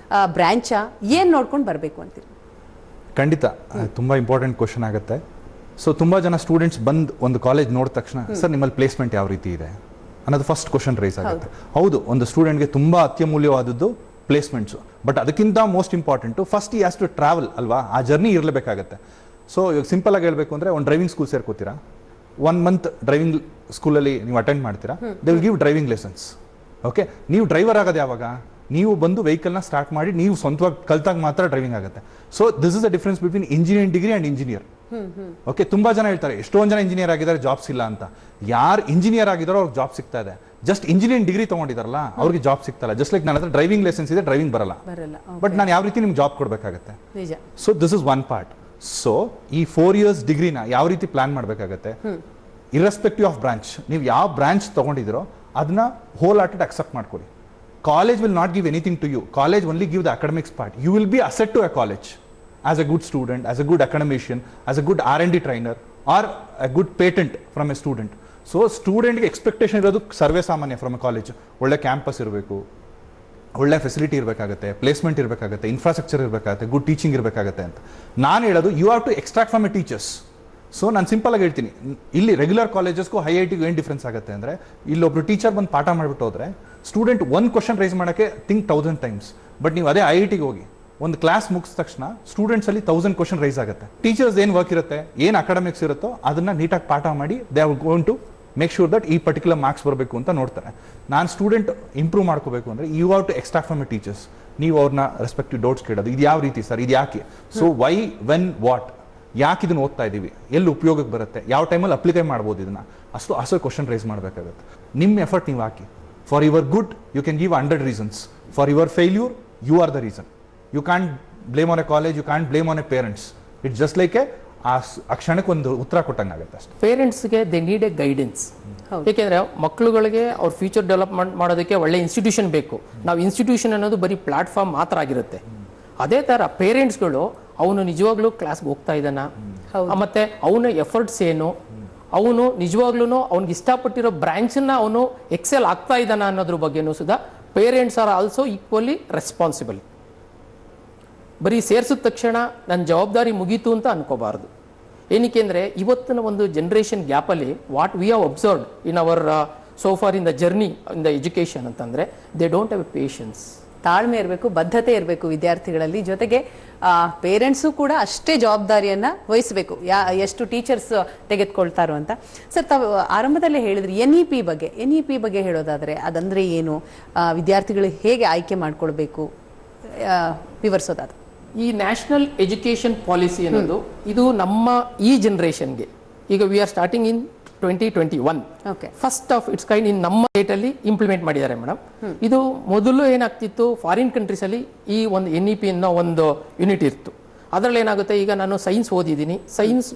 ಬ್ರ್ಯಾಂಚಾ, ಏನು ನೋಡ್ಕೊಂಡು ಬರಬೇಕು ಅಂತೀರಿ? ಖಂಡಿತ ತುಂಬ ಇಂಪಾರ್ಟೆಂಟ್ ಕ್ವಶನ್ ಆಗುತ್ತೆ. ಸೊ ತುಂಬ ಜನ ಸ್ಟೂಡೆಂಟ್ಸ್ ಬಂದು ಒಂದು ಕಾಲೇಜ್ ನೋಡಿದ ತಕ್ಷಣ ಸರ್ ನಿಮ್ಮಲ್ಲಿ ಪ್ಲೇಸ್ಮೆಂಟ್ ಯಾವ ರೀತಿ ಇದೆ ಅನ್ನೋದು ಫಸ್ಟ್ ಕ್ವಶನ್ ರೈಸ್ ಆಗುತ್ತೆ. ಹೌದು, ಒಂದು ಸ್ಟೂಡೆಂಟ್ಗೆ ತುಂಬ ಅತ್ಯಮೂಲ್ಯವಾದದ್ದು ಪ್ಲೇಸ್ಮೆಂಟ್ಸು. ಬಟ್ ಅದಕ್ಕಿಂತ ಮೋಸ್ಟ್ ಇಂಪಾರ್ಟೆಂಟು ಫಸ್ಟ್ ಈ ಹ್ಯಾಸ್ ಟು ಟ್ರಾವೆಲ್ ಅಲ್ವಾ, ಆ ಜರ್ನಿ ಇರಲೇಬೇಕಾಗತ್ತೆ. ಸೊ ಇವಾಗ ಸಿಂಪಲ್ ಆಗಿ ಹೇಳಬೇಕು ಅಂದರೆ ಒಂದು ಡ್ರೈವಿಂಗ್ ಸ್ಕೂಲ್ ಸೇರ್ಕೋತೀರಾ, 1 ಮಂತ್ ಡ್ರೈವಿಂಗ್ ಸ್ಕೂಲಲ್ಲಿ ನೀವು ಅಟೆಂಡ್ ಮಾಡ್ತೀರಾ, they will give driving lessons. Okay, ನೀವು ಡ್ರೈವರ್ ಆಗೋದು ಯಾವಾಗ? ನೀವು ಬಂದು ವೆಹಿಕಲ್ನ ಸ್ಟಾರ್ಟ್ ಮಾಡಿ ನೀವು ಸ್ವಂತವಾಗಿ ಕಲ್ತಾಗ ಮಾತ್ರ ಡ್ರೈವಿಂಗ್ ಆಗುತ್ತೆ. So this is the difference between engineering degree and engineer. Okay, ತುಂಬಾ ಜನ ಹೇಳ್ತಾರೆ ಎಷ್ಟೊಂದು ಜನ ಇಂಜಿನಿಯರ್ ಆಗಿದ್ದಾರೆ ಜಾಬ್ಸ್ ಇಲ್ಲ ಅಂತ. ಯಾರು ಇಂಜಿನಿಯರ್ ಆಗಿದಾರೋ ಅವ್ರಿಗೆ ಜಾಬ್ ಸಿಗ್ತಾ ಇದೆ. ಜಸ್ಟ್ ಇಂಜಿನಿಯರಿಂಗ್ ಡಿಗ್ರಿ ತಗೊಂಡಿದಾರಲ್ಲ ಅವ್ರಿಗೆ ಜಾಬ್ ಸಿಗ್ತಲ್ಲ. ಜಸ್ಟ್ ಲೈಕ್ ನನ್ನ ಹತ್ರ ಡ್ರೈವಿಂಗ್ ಲೈಸೆನ್ಸ್ ಇದೆ, ಡ್ರೈವಿಂಗ್ ಬರಲ್ಲ, ಬಟ್ ನಾನು ಯಾವ ರೀತಿ ನಿಮ್ಗೆ ಜಾಬ್ ಕೊಡಬೇಕಾಗತ್ತೆ. So this is one part. So ಈ 4 years ಡಿಗ್ರಿನ ಯಾವ ರೀತಿ ಪ್ಲಾನ್ ಮಾಡಬೇಕಾಗತ್ತೆ, ಇರ್ರೆಸ್ಪೆಕ್ಟಿವ್ ಆಫ್ ಬ್ರಾಂಚ್, ನೀವು ಯಾವ ಬ್ರಾಂಚ್ ತಗೊಂಡಿದ್ದೀರೋ ಅದನ್ನ ಹೋಲ್ ಹಾರ್ಟೆಡ್ ಅಕ್ಸೆಪ್ಟ್ ಮಾಡ್ಕೊಳ್ಳಿ. College will not give anything to you. College only give the academics part. You will be asset to a college as a good student, as a good academician, as a good R&D trainer or a good patent from a student. So student ಗೆ ಎಕ್ಸ್ಪೆಕ್ಟೇಷನ್ ಇರೋದು ಸರ್ವೇ ಸಾಮಾನ್ಯ ಫ್ರಮ್ ಎ ಕಾಲೇಜ್. ಒಳ್ಳೆ ಕ್ಯಾಂಪಸ್ ಇರಬೇಕು, ಒಳ್ಳೆ ಫೆಸಿಲಿಟಿ ಇರಬೇಕಾಗುತ್ತೆ, ಪ್ಲೇಸ್ಮೆಂಟ್ ಇರಬೇಕಾಗುತ್ತೆ, ಇನ್ಫ್ರಾಸ್ಟ್ರಕ್ಚರ್ ಇರಬೇಕಾಗುತ್ತೆ, ಗುಡ್ ಟೀಚಿಂಗ್ ಇರಬೇಕಾಗುತ್ತೆ ಅಂತ ನಾನು ಹೇಳೋದು. You have to extract from a teachers. So ನಾನು ಸಿಂಪಲ್ ಆಗಿ ಹೇಳ್ತೀನಿ, ಇಲ್ಲಿ ರೆಗ್ಯುಲರ್ ಕಾಲೇಜಸ್ಗೂ IITಗೂ ಏನು ಡಿಫ್ರೆನ್ಸ್ ಆಗುತ್ತೆ ಅಂದರೆ, ಇಲ್ಲೊಬ್ರು ಟೀಚರ್ ಬಂದು ಪಾಠ ಮಾಡಿಬಿಟ್ಟು ಹೋದ್ರೆ ಸ್ಟೂಡೆಂಟ್ ಒಂದು ಕ್ವಶನ್ ರೈಸ್ ಮಾಡೋಕ್ಕೆ ಥಿಂಕ್ 1000 times. ಬಟ್ ನೀವು ಅದೇ IITಗೆ ಹೋಗಿ ಒಂದು ಕ್ಲಾಸ್ ಮುಗಿದ ತಕ್ಷಣ ಸ್ಟೂಡೆಂಟ್ಸ್ ಅಲ್ಲಿ 1000 ಕ್ವಶನ್ ರೈಸ್ ಆಗುತ್ತೆ. ಟೀಚರ್ಸ್ ಏನು ವರ್ಕ್ ಇರುತ್ತೆ, ಏನು ಅಕಾಡೆಮಿಕ್ಸ್ ಇರುತ್ತೋ ಅದನ್ನ ನೀಟಾಗಿ ಪಾಠ ಮಾಡಿ they are going to make sure that ಈ ಪರ್ಟಿಕ್ಯುಲರ್ ಮಾರ್ಕ್ಸ್ ಬರಬೇಕು ಅಂತ ನೋಡ್ತಾರೆ. ನಾನು ಸ್ಟೂಡೆಂಟ್ ಇಂಪ್ರೂವ್ ಮಾಡ್ಕೋಬೇಕು ಅಂದರೆ you have to extract from a teachers. ನೀವು ಅವ್ರನ್ನ ರೆಸ್ಪೆಕ್ಟಿವ್ ಡೌಟ್ಸ್ ಕೇಳೋದು, ಇದು ಯಾವ ರೀತಿ ಸರ್, ಇದು ಯಾಕೆ, ಸೊ ವೈ, ವೆನ್, ವಾಟ್, ಯಾಕೆ ಇದನ್ನ ಓದ್ತಾ ಇದೀವಿ, ಎಲ್ಲಿ ಉಪಯೋಗಕ್ಕೆ ಬರುತ್ತೆ, ಯಾವ ಟೈಮಲ್ಲಿ ಅಪ್ಲಿಕೈ ಮಾಡ್ಬೋದು, ಇದನ್ನ ಅಷ್ಟು ಕ್ವಶನ್ ರೈಸ್ ಮಾಡಬೇಕಾಗುತ್ತೆ. ನಿಮ್ಮ ಎಫರ್ಟ್ ನೀವು ಹಾಕಿ. For your good you can give 100 reasons. For your failure you are the reason. You can't blame on a college, you can't blame on a parents. It's just like ಆ ಕ್ಷಣಕ್ಕೆ ಒಂದು ಉತ್ತರ ಕೊಟ್ಟಂಗೆ ಆಗುತ್ತೆ ಅಷ್ಟೇ. ಪೇರೆಂಟ್ಸ್ಗೆ ದೇ ನೀಡ್ ಎ ಗೈಡೆನ್ಸ್. ಏಕೆಂದರೆ ಮಕ್ಕಳುಗಳಿಗೆ ಅವ್ರ ಫ್ಯೂಚರ್ ಡೆವಲಪ್ಮೆಂಟ್ ಮಾಡೋದಕ್ಕೆ ಒಳ್ಳೆ ಇನ್ಸ್ಟಿಟ್ಯೂಷನ್ ಬೇಕು. ನಾವು ಇನ್ಸ್ಟಿಟ್ಯೂಷನ್ ಅನ್ನೋದು ಬರೀ ಪ್ಲಾಟ್ಫಾರ್ಮ್ ಮಾತ್ರ ಆಗಿರುತ್ತೆ. ಅದೇ ಥರ ಪೇರೆಂಟ್ಸ್ಗಳು ಅವನು ನಿಜವಾಗ್ಲೂ ಕ್ಲಾಸ್ಗೆ ಹೋಗ್ತಾ ಇದ್ದಾನ, ಮತ್ತೆ ಅವನ ಎಫರ್ಟ್ಸ್ ಏನು, ಅವನು ನಿಜವಾಗ್ಲೂ ಅವ್ನಿಗೆ ಇಷ್ಟಪಟ್ಟಿರೋ ಬ್ರಾಂಚನ್ನ ಅವನು ಎಕ್ಸೆಲ್ ಆಗ್ತಾ ಇದ್ದಾನ ಅನ್ನೋದ್ರ ಬಗ್ಗೆನೂ Sudha parents are also equally responsible. ಬರೀ ಸೇರಿಸಿದ ತಕ್ಷಣ ನನ್ನ ಜವಾಬ್ದಾರಿ ಮುಗೀತು ಅಂತ ಅನ್ಕೋಬಾರ್ದು. ಏನಕ್ಕೆ ಅಂದರೆ ಇವತ್ತಿನ ಒಂದು ಜನ್ರೇಷನ್ ಗ್ಯಾಪಲ್ಲಿ what we have observed in our so far in the journey in the education ಅಂತಂದರೆ they don't have a patience. ತಾಳ್ಮೆ ಇರಬೇಕು, ಬದ್ಧತೆ ಇರಬೇಕು ವಿದ್ಯಾರ್ಥಿಗಳಲ್ಲಿ. ಜೊತೆಗೆ ಪೇರೆಂಟ್ಸು ಕೂಡ ಅಷ್ಟೇ ಜವಾಬ್ದಾರಿಯನ್ನ ವಹಿಸಬೇಕು, ಎಷ್ಟು ಟೀಚರ್ಸ್ ತೆಗೆದುಕೊಳ್ತಾರೋ ಅಂತ. ಸರ್, ತಾವು ಆರಂಭದಲ್ಲೇ ಹೇಳಿದ್ರಿ NEP ಬಗ್ಗೆ ಹೇಳೋದಾದ್ರೆ ಅದಂದ್ರೆ ಏನು, ವಿದ್ಯಾರ್ಥಿಗಳು ಹೇಗೆ ಆಯ್ಕೆ ಮಾಡ್ಕೊಳ್ಬೇಕು, ವಿವರಿಸೋದಾದ್ರೆ? ಈ ನ್ಯಾಷನಲ್ ಎಜುಕೇಷನ್ ಪಾಲಿಸಿ ಅನ್ನೋದು ಇದು ನಮ್ಮ ಈ ಜನರೇಷನ್ಗೆ, ಈಗ we are starting in 2021, first of it's kind ಇನ್ ನಮ್ಮ ಸ್ಟೇಟ್ ಅಲ್ಲಿ ಇಂಪ್ಲಿಮೆಂಟ್ ಮಾಡಿದ್ದಾರೆ ಮೇಡಮ್. ಇದು ಮೊದಲು ಏನಾಗ್ತಿತ್ತು, ಫಾರಿನ್ ಕಂಟ್ರೀಸ್ ಅಲ್ಲಿ ಈ ಒಂದು NEP ಅನ್ನೋ ಒಂದು ಯೂನಿಟ್ ಇತ್ತು. ಅದರಲ್ಲಿ ಏನಾಗುತ್ತೆ, ಈಗ ನಾನು ಸೈನ್ಸ್ ಓದಿದ್ದೀನಿ, ಸೈನ್ಸ್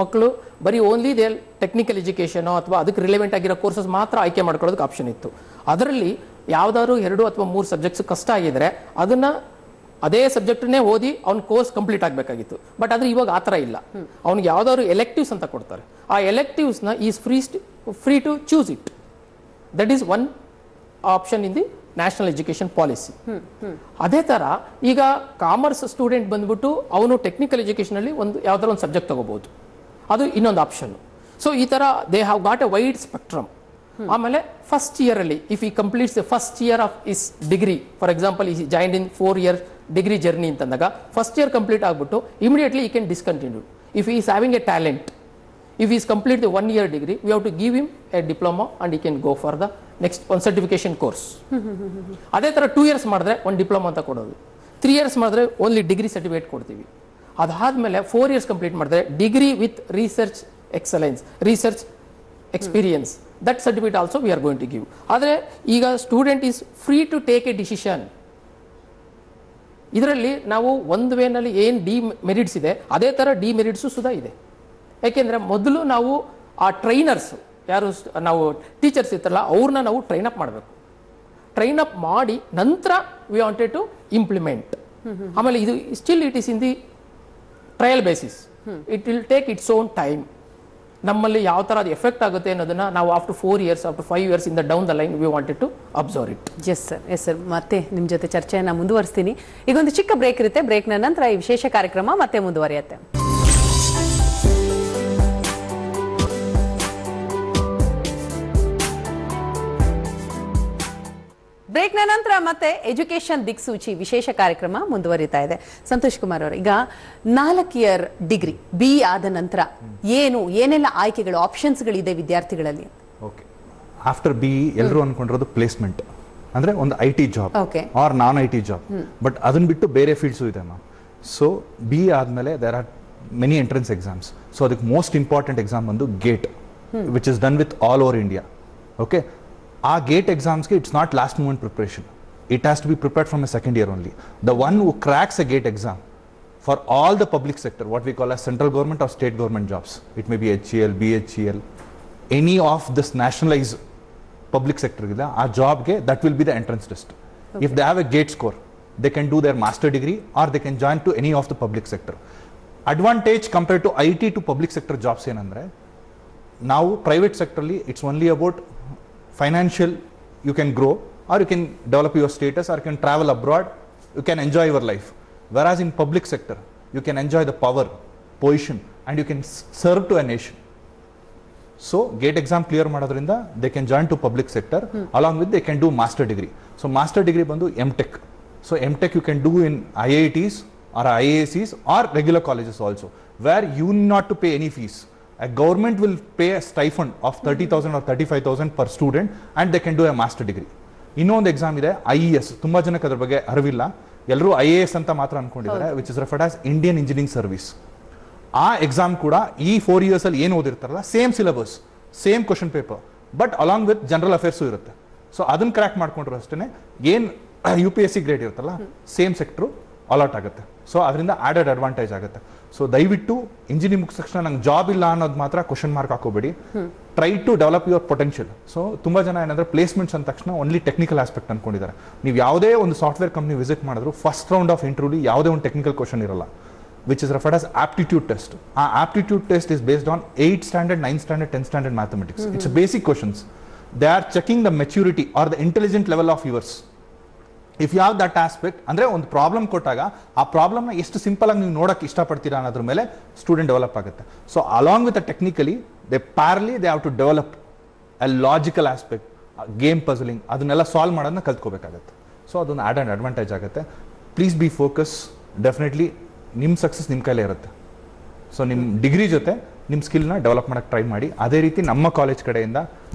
ಮಕ್ಕಳು ಬರೀ ಓನ್ಲಿ ದೇ ಟೆಕ್ನಿಕಲ್ ಎಜುಕೇಷನೋ ಅಥವಾ ಅದಕ್ಕೆ ರಿಲೆವೆಂಟ್ ಆಗಿರೋ ಕೋರ್ಸಸ್ ಮಾತ್ರ ಆಯ್ಕೆ ಮಾಡ್ಕೊಳ್ಳೋದಕ್ಕೆ ಆಪ್ಷನ್ ಇತ್ತು. ಅದರಲ್ಲಿ ಯಾವ್ದಾದ್ರು 2 ಅಥವಾ 3 ಸಬ್ಜೆಕ್ಟ್ಸ್ ಕಷ್ಟ ಆಗಿದ್ರೆ ಅದನ್ನ ಅದೇ ಸಬ್ಜೆಕ್ಟ್ನೇ ಓದಿ ಅವ್ನ ಕೋರ್ಸ್ ಕಂಪ್ಲೀಟ್ ಆಗಬೇಕಾಗಿತ್ತು. ಬಟ್ ಆದ್ರೆ ಇವಾಗ ಆ ಥರ ಇಲ್ಲ. ಅವ್ನಿಗೆ ಯಾವ್ದಾದ್ರು ಎಲೆಕ್ಟಿವ್ಸ್ ಅಂತ ಕೊಡ್ತಾರೆ. ಆ ಎಲೆಕ್ಟಿವ್ಸ್ನ he's free to choose it. That is one option in the national education policy. ಅದೇ ಥರ ಈಗ ಕಾಮರ್ಸ್ ಸ್ಟೂಡೆಂಟ್ ಬಂದ್ಬಿಟ್ಟು ಅವನು ಟೆಕ್ನಿಕಲ್ ಎಜುಕೇಷನಲ್ಲಿ ಯಾವ್ದಾದ್ರು ಒಂದು ಸಬ್ಜೆಕ್ಟ್ ತಗೋಬಹುದು, ಅದು ಇನ್ನೊಂದು ಆಪ್ಷನ್. ಸೊ ಈ ಥರ they have got a wide spectrum. ಆಮೇಲೆ ಫಸ್ಟ್ ಇಯರ್ ಅಲ್ಲಿ if he completes the first year of his degree, for example he joined in 4 year degree journey ಅಂತಂದಾಗ ಫಸ್ಟ್ ಇಯರ್ ಕಂಪ್ಲೀಟ್ ಆಗ್ಬಿಟ್ಟು immediately he can discontinue if he's having a talent. If he's complete the 1 year degree we have to give him a diploma and he can go for the next ಒಂದು ಸರ್ಟಿಫಿಕೇಶನ್ ಕೋರ್ಸ್. ಅದೇ ಥರ 2 years ಮಾಡಿದ್ರೆ ಒಂದು ಡಿಪ್ಲೊಮಾ ಅಂತ ಕೊಡೋದು, 3 years ಮಾಡಿದ್ರೆ ಓನ್ಲಿ ಡಿಗ್ರಿ ಸರ್ಟಿಫಿಕೇಟ್ ಕೊಡ್ತೀವಿ. ಅದಾದ್ಮೇಲೆ 4 years ಕಂಪ್ಲೀಟ್ ಮಾಡಿದ್ರೆ degree with research excellence, research experience, that certificate also we are going to give. ಆದರೆ ಈಗ student is free to take a decision. ಇದರಲ್ಲಿ ನಾವು ಒಂದು ವೇನಲ್ಲಿ ಏನು ಮೆರಿಟ್ಸ್ ಇದೆ ಅದೇ ಥರ ಮೆರಿಟ್ಸು ಸುಧಾ ಇದೆ. ಯಾಕೆಂದರೆ ಮೊದಲು ನಾವು ಆ ಟ್ರೈನರ್ಸ್ ಯಾರು ನಾವು ಟೀಚರ್ಸ್ ಇರ್ತಾರಲ್ಲ ಅವ್ರನ್ನ ನಾವು ಟ್ರೈನ್ ಅಪ್ ಮಾಡಬೇಕು. ಟ್ರೈನ್ ಅಪ್ ಮಾಡಿ ನಂತರ ವಿ ವಾಂಟೆಡ್ ಟು ಇಂಪ್ಲಿಮೆಂಟ್. ಆಮೇಲೆ ಇದು still it is in the trial basis, it will take its own time. ನಮ್ಮಲ್ಲಿ ಯಾವ ಥರ ಅದು ಎಫೆಕ್ಟ್ ಆಗುತ್ತೆ ಅನ್ನೋದನ್ನ ನಾವು after 4 years, after 5 years in the down the line we wanted to observe it. Yes sir, ಮತ್ತೆ ನಿಮ್ಮ ಜೊತೆ ಚರ್ಚೆಯನ್ನು ಮುಂದುವರಿಸ್ತೀನಿ. ಈಗ ಒಂದು ಚಿಕ್ಕ ಬ್ರೇಕ್ ಇರುತ್ತೆ. ಬ್ರೇಕ್ನ ನಂತರ ಈ ವಿಶೇಷ ಕಾರ್ಯಕ್ರಮ ಮತ್ತೆ ಮುಂದುವರಿಯುತ್ತೆ. ಬ್ರೇಕ್ನ ನಂತರ ಮತ್ತೆ ಎಜುಕೇಶನ್ ದಿಕ್ಸೂಚಿ ವಿಶೇಷ ಕಾರ್ಯಕ್ರಮ ಮುಂದುವರಿತಾ ಇದೆ. ಸಂತೋಷ್ ಕುಮಾರ್ ಅವರು, ಈಗ 4 year ಡಿಗ್ರಿ BE ಆದ ನಂತರ ಏನೆಲ್ಲ ಆಯ್ಕೆಗಳು, ಆಪ್ಷನ್ಸ್ಗಳಿದೆ ವಿದ್ಯಾರ್ಥಿಗಳಲ್ಲಿ? ಓಕೆ, ಆಫ್ಟರ್ BE ಎಲ್ಲರೂ ಅನ್ಕೊಂಡಿರೋದು ಪ್ಲೇಸ್ಮೆಂಟ್, ಅಂದ್ರೆ ಒಂದು IT job or non IT job. But ಅದನ್ನ ಬಿಟ್ಟು ಬೇರೆ ಫೀಲ್ಡ್ಸು ಇದೆ ಮ್ಯಾಮ್. ಸೊ BE ಆದ್ಮೇಲೆ there are many entrance exams. So ಅದಕ್ಕೆ ಮೋಸ್ಟ್ ಇಂಪಾರ್ಟೆಂಟ್ ಎಕ್ಸಾಮ್ ಬಂದು GATE, which is done with all over India. Okay, ಆ ಗೇಟ್ ಎಕ್ಸಾಮ್ಸ್ಗೆ it's not last moment preparation. It has to be prepared from a second year only. The one who cracks a GATE exam for all the public sector, what we call as central government or state government jobs, it may be HCL, BHEL, any of this nationalise public sector ಇದೆ, ಆ ಜಾಬ್ಗೆ that will be the entrance test. If they have a GATE score, they can do their master degree or they can join to any of the public sector. Advantage compare to IT to public sector jobs ಏನಂದ್ರೆ, ನಾವು ಪ್ರೈವೇಟ್ ಸೆಕ್ಟರ್ಲಿ it's only about financial, you can grow or you can develop your status or you can travel abroad, you can enjoy your life. Whereas in public sector you can enjoy the power, position and you can serve to a nation. So gate exam clear madodrinda they can join to public sector. Along with they can do master degree. So master degree bandu MTech. So MTech you can do in IITs or IIScs or regular colleges also, where you need not to pay any fees. A government will pay a stipend of 30,000 or 35,000 per student and they can do a master degree. ಇನ್ನೊಂದು ಎಕ್ಸಾಮ್ ಇದೆ IES. ತುಂಬಾ ಜನಕ್ಕೆ ಅದ್ರ ಬಗ್ಗೆ ಅರಿವಿಲ್ಲ, ಎಲ್ಲರೂ IAS ಅಂತ ಮಾತ್ರ ಅನ್ಕೊಂಡಿದ್ದಾರೆ, which is referred as Indian engineering service. ಆ ಎಕ್ಸಾಮ್ ಕೂಡ ಈ 4 years ಅಲ್ಲಿ ಏನು ಓದಿರ್ತಾರಲ್ಲ, same syllabus, same question paper, but along with general affairs ಇರುತ್ತೆ. ಸೊ ಅದನ್ನ ಕ್ರ್ಯಾಕ್ ಮಾಡ್ಕೊಂಡ್ರು ಅಷ್ಟೇ ಏನು UPSC ಗ್ರೇಡ್ ಇರುತ್ತಲ್ಲ, ಸೇಮ್ ಸೆಕ್ಟ್ರು ಅಲಾಟ್ ಆಗುತ್ತೆ. ಸೊ ಅದರಿಂದ ಆಡೆಡ್ ಅಡ್ವಾಂಟೇಜ್ ಆಗುತ್ತೆ. ಸೊ ದಯವಿಟ್ಟು ಇಂಜಿನಿಯರಿಂಗ್ ಮುಗಿದ ತಕ್ಷಣ ನಂಗೆ ಜಾಬ್ ಇಲ್ಲ ಅನ್ನೋದು ಮಾತ್ರ ಕ್ವಶನ್ ಮಾರ್ಕ್ ಹಾಕೋಬೇಡಿ. Try to develop your potential. So ತುಂಬಾ ಜನ ಏನಂದ್ರೆ ಪ್ಲೇಸ್ಮೆಂಟ್ಸ್ ಅಂದ ತಕ್ಷಣ ಓನ್ಲಿ ಟೆಕ್ನಿಕಲ್ ಆಸ್ಪೆಕ್ಟ್ ಅನ್ಕೊಂಡಿದ್ದಾರೆ. ನೀವು ಯಾವುದೇ ಒಂದು ಸಾಫ್ಟ್ವೇರ್ ಕಂಪ್ನಿ ವಿಸಿಟ್ ಮಾಡಿದ್ರು ಫಸ್ಟ್ ರೌಂಡ್ ಆಫ್ ಇಂಟರ್ವ್ಯೂ ಯಾವುದೇ ಒಂದು ಟೆಕ್ನಿಕಲ್ ಕ್ವಶನ್ ಇರಲ್ಲ, which is referred as aptitude test. ಆ aptitude test is based on 8th standard, 9th standard, 10th standard mathematics. It's basic questions. They are checking the maturity or the intelligent level of yours. If you have that aspect, ಅಂದ್ರೆ ಒಂದು ಪ್ರಾಬ್ಲಮ್ ಕೊಟ್ಟಾಗ ಆ ಪ್ರಾಬ್ಲಮ್ನ ಎಷ್ಟು ಸಿಂಪಲ್ ಆಗಿ ನೀವು ನೋಡಕ್ಕೆ ಇಷ್ಟಪಡ್ತೀರಾ ಅನ್ನೋದ್ರ ಮೇಲೆ ಸ್ಟೂಡೆಂಟ್ ಡೆವಲಪ್ ಆಗುತ್ತೆ. So along with technically they have to develop a logical aspect, game puzzling, ಅದನ್ನೆಲ್ಲ ಸಾಲ್ವ್ ಮಾಡೋದನ್ನ ಕಲ್ತ್ಕೋಬೇಕಾಗತ್ತೆ. ಸೊ ಅದೊಂದು ಆಡ್ ಅಂಡ್ ಅಡ್ವಾಂಟೇಜ್ ಆಗುತ್ತೆ. Please be focus. ಡೆಫಿನೆಟ್ಲಿ ನಿಮ್ಮ ಸಕ್ಸಸ್ ನಿಮ್ಮ ಕೈಲೇ ಇರುತ್ತೆ. ಸೊ ನಿಮ್ಮ ಡಿಗ್ರಿ ಜೊತೆ ನಿಮ್ಮ ಸ್ಕಿಲ್ನ ಡೆವಲಪ್ ಮಾಡೋಕ್ಕೆ ಟ್ರೈ ಮಾಡಿ. ಅದೇ ರೀತಿ ನಮ್ಮ ಕಾಲೇಜ್ ಕಡೆಯಿಂದ